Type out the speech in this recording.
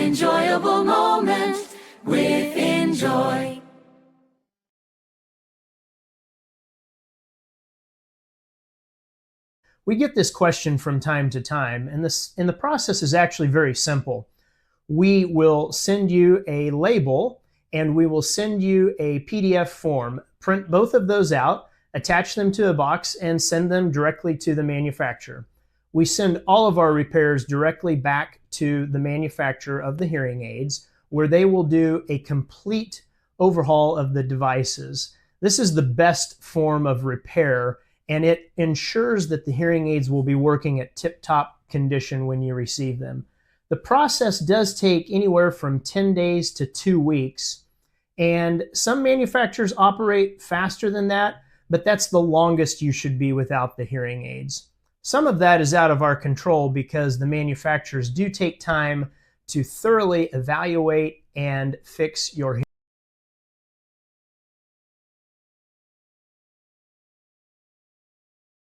enjoyable moment with Injoy. We get this question from time to time, and the process is actually very simple. We will send you a label and we will send you a PDF form. Print both of those out, attach them to a box, and send them directly to the manufacturer. We send all of our repairs directly back to the manufacturer of the hearing aids, where they will do a complete overhaul of the devices. This is the best form of repair, and it ensures that the hearing aids will be working at tip-top condition when you receive them. The process does take anywhere from 10 days to 2 weeks, and some manufacturers operate faster than that, but that's the longest you should be without the hearing aids. Some of that is out of our control because the manufacturers do take time to thoroughly evaluate and fix your